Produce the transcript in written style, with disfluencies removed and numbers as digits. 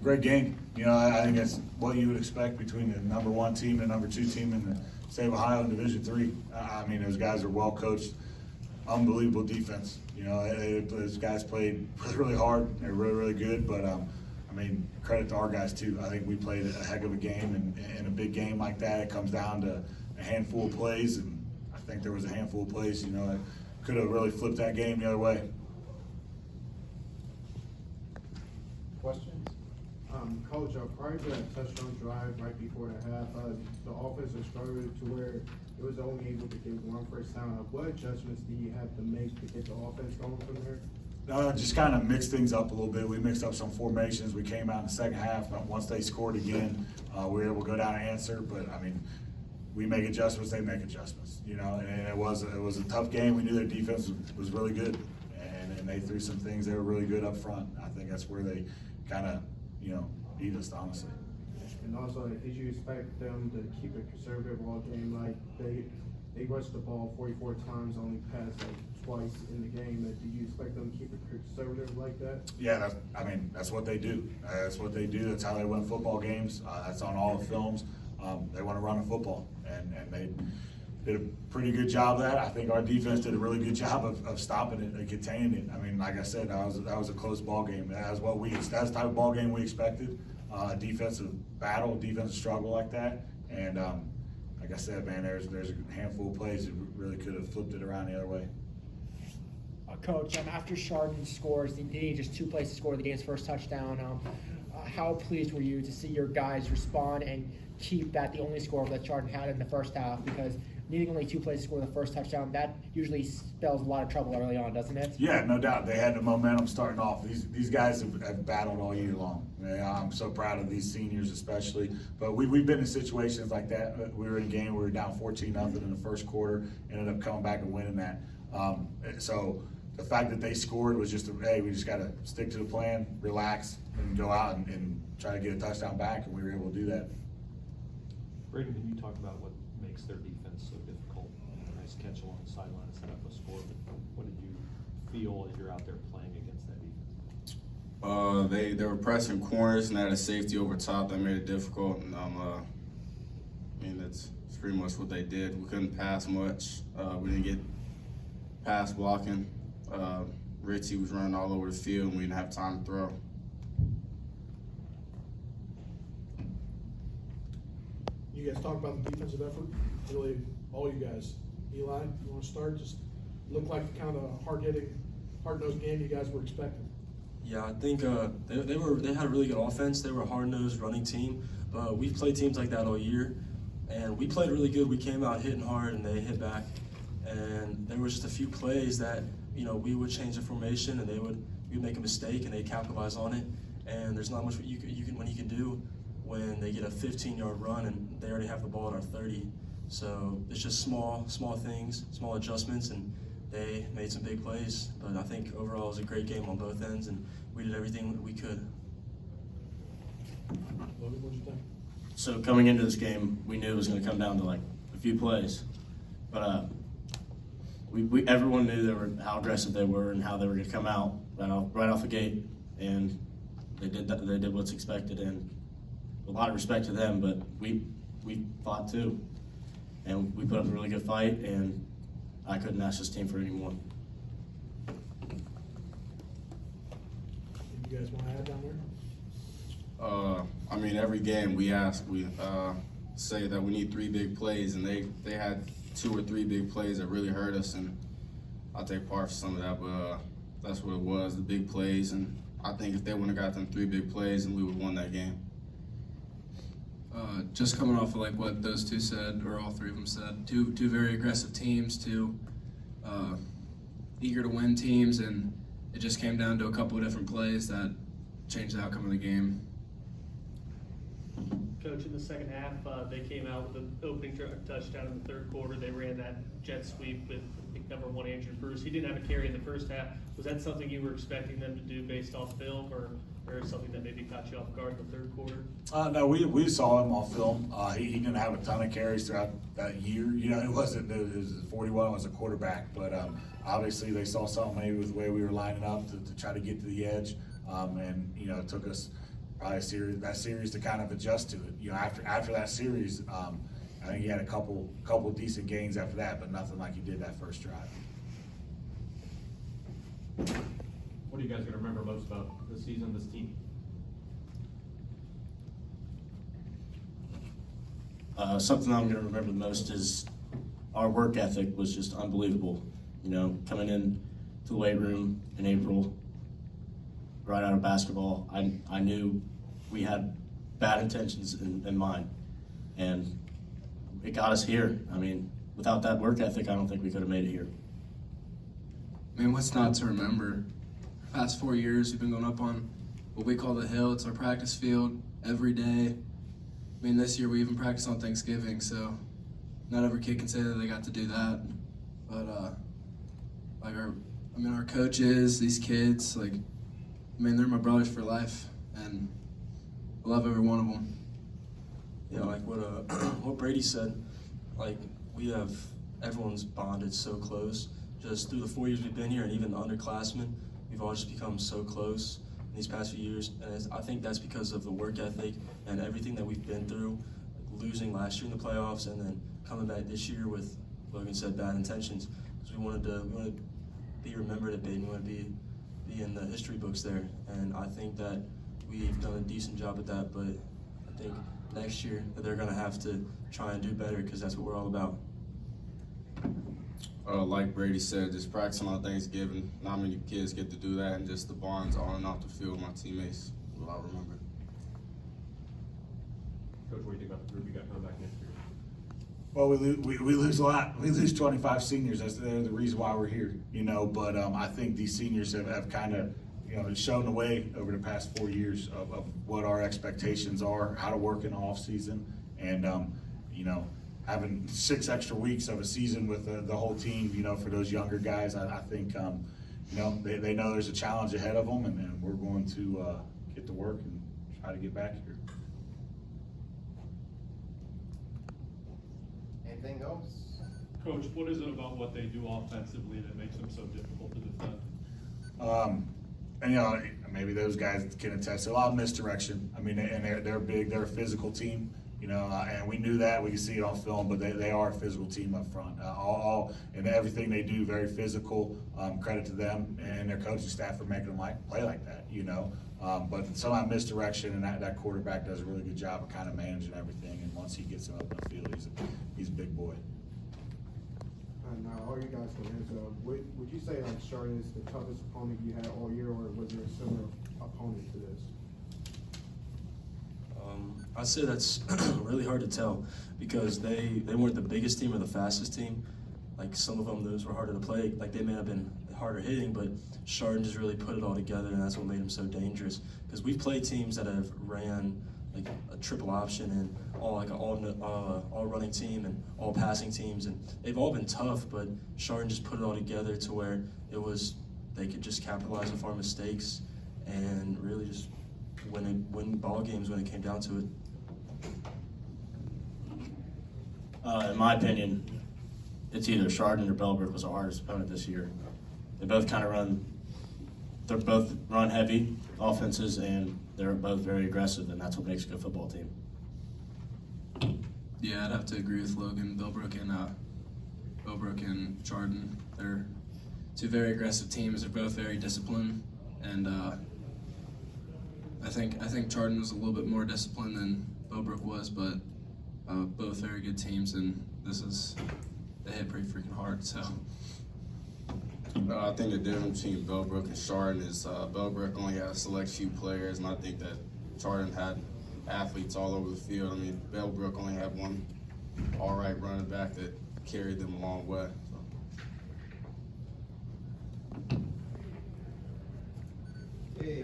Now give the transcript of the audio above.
great game. You know, I think that's what you would expect between the number 1 team and number 2 team in the state of Ohio in Division III. I mean, those guys are well coached, unbelievable defense. You know, those guys played really hard. They're really good. But I mean, credit to our guys too. I think we played a heck of a game, and in a big game like that, it comes down to a handful of plays, and I think there was a handful of plays. You know, that could have really flipped that game the other way. Questions? Coach, prior to that touchdown drive right before the half, the offense has struggled to where it was only able to get 1 first down. What adjustments do you have to make to get the offense going from there? Just kind of mix things up a little bit. We mixed up some formations. We came out in the second half. Once they scored again, we were able to go down and answer. But I mean, we make adjustments, they make adjustments. You know, and it was a tough game. We knew their defense was really good, and they threw some things. They were really good up front. I think that's where they kind of, you know, beat us, honestly. And also, did you expect them to keep a conservative all game? Like they rushed the ball 44 times, only passed like twice in the game. Do you expect them to keep it conservative like that? Yeah, that's what they do. That's what they do. That's how they win football games. That's on all the films. They want to run a football, and they did a pretty good job of that. I think our defense did a really good job of stopping it and containing it. I mean, like I said, that was a close ball game. That's the type of ball game we expected. A defensive battle, defensive struggle like that, and like I said, man, there's a handful of plays that really could have flipped it around the other way. Coach, after Chardon scores, he needed just 2 plays to score the game's first touchdown. How pleased were you to see your guys respond and keep that the only score that Chardon had in the first half? Because needing only 2 plays to score the first touchdown, that usually spells a lot of trouble early on, doesn't it? Yeah, no doubt. They had the momentum starting off. These guys have battled all year long. I'm so proud of these seniors especially. But we've been in situations like that. We were in a game where we were down 14-0 in the first quarter, ended up coming back and winning that. So the fact that they scored was just, hey, we just got to stick to the plan, relax, and go out and try to get a touchdown back, and we were able to do that. Badin, can you talk about what makes their defense so difficult? Nice catch along the sideline and set up a score, but what did you feel as you're out there playing against that defense? They were pressing corners and had a safety over top that made it difficult. And I mean, that's pretty much what they did. We couldn't pass much. We didn't get pass blocking. Ritchie was running all over the field, and we didn't have time to throw. You guys talk about the defensive effort. Really, all you guys. Eli, you want to start? Just looked like the kind of hard-hitting, hard-nosed game you guys were expecting. Yeah, I think they had a really good offense. They were a hard-nosed running team. We've played teams like that all year, and we played really good. We came out hitting hard, and they hit back. And there were just a few plays that, you know, we would change the formation, and we'd make a mistake, and they'd capitalize on it. And there's not much you can do when they get a 15-yard run and they already have the ball at our 30. So it's just small things, small adjustments, and they made some big plays. But I think overall it was a great game on both ends, and we did everything that we could. Logan, what'd you think? So coming into this game, we knew it was going to come down to like a few plays, but everyone knew how aggressive they were and how they were going to come out right off the gate, and they did what's expected, and a lot of respect to them. But we fought too, and we put up a really good fight, and I couldn't ask this team for any more. You guys want to add down there? I mean, every game we say that we need 3 big plays, and they had 2 or 3 big plays that really hurt us, and I'll take part for some of that, but that's what it was, the big plays. And I think if they wouldn't have got them 3 big plays, then we would have won that game. Just coming off of like what those 2 said, or all 3 of them said, two very aggressive teams, 2 eager to win teams, and it just came down to a couple of different plays that changed the outcome of the game. Coach, in the second half, they came out with an opening touchdown in the third quarter. They ran that jet sweep with, I think, number 1 Andrew Bruce. He didn't have a carry in the first half. Was that something you were expecting them to do based off film, or something that maybe caught you off guard in the third quarter? No, we saw him on film. He didn't have a ton of carries throughout that year. You know, it was 41 was a quarterback, but obviously they saw something maybe with the way we were lining up to try to get to the edge, and you know, it took us probably that series to kind of adjust to it. You know, after that series, I think he had a couple decent gains after that, but nothing like he did that first drive. What are you guys gonna remember most about this season, this team? Something I'm going to remember the most is our work ethic was just unbelievable. You know, coming in to the weight room in April, right out of basketball, I knew we had bad intentions in mind, and it got us here. I mean, without that work ethic, I don't think we could have made it here. I mean, what's not to remember? Past 4 years, we've been going up on what we call the hill. It's our practice field every day. I mean, this year we even practiced on Thanksgiving, so not every kid can say that they got to do that. But our coaches, these kids, they're my brothers for life, and I love every one of them. Yeah, like what Brady said, like everyone's bonded so close. Just through the 4 years we've been here, and even the underclassmen, we've all just become so close in these past few years. And I think that's because of the work ethic and everything that we've been through, like losing last year in the playoffs, and then coming back this year with, Logan said, bad intentions. Because we wanted to be remembered at Badin. We want to be in the history books there. And I think that we've done a decent job at that. But I think next year they're going to have to try and do better, because that's what we're all about. Like Brady said, just practicing on Thanksgiving. Not many kids get to do that, and just the bonds on and off the field with my teammates. What I remember. Coach, what do you think about the group you got coming back next year? Well, we lose a lot. We lose 25 seniors. They're the reason why we're here, you know. But I think these seniors have kind of, you know, shown the way over the past 4 years of what our expectations are, how to work in the off season, and you know, having 6 extra weeks of a season with the whole team, you know, for those younger guys, I think, you know, they know there's a challenge ahead of them, and we're going to get to work and try to get back here. Anything else? Coach, what is it about what they do offensively that makes them so difficult to defend? And you know, maybe those guys can attest. A lot of misdirection. I mean, and they're big. They're a physical team. You know, and we knew that. We could see it on film, but they are a physical team up front. All and everything they do, very physical. Credit to them and their coaching staff for making them play like that. You know, but some of that misdirection, and that quarterback does a really good job of kind of managing everything. And once he gets him up in the field, he's a big boy. Now, all you guys can answer. Would you say like Charlotte is the toughest opponent you had all year, or was there a similar opponent to this? I'd say that's really hard to tell, because they weren't the biggest team or the fastest team. Like some of them, those were harder to play. Like they may have been harder hitting, but Chardon just really put it all together, and that's what made them so dangerous. Because we've played teams that have ran like a triple option and all running team and all passing teams, and they've all been tough. But Chardon just put it all together to where they could just capitalize off our mistakes and really just win ball games when it came down to it. In my opinion, it's either Chardon or Bellbrook was our hardest opponent this year. They both run heavy offenses, and they're both very aggressive, and that's what makes a good football team. Yeah, I'd have to agree with Logan. Bellbrook and Chardon. They're two very aggressive teams. They're both very disciplined, and I think Chardon was a little bit more disciplined than Bellbrook was, but both very good teams, and they hit pretty freaking hard. So I think the difference between Bellbrook and Chardon is Bellbrook only had a select few players, and I think that Chardon had athletes all over the field. I mean, Bellbrook only had one all right running back that carried them a long way. So. Hey,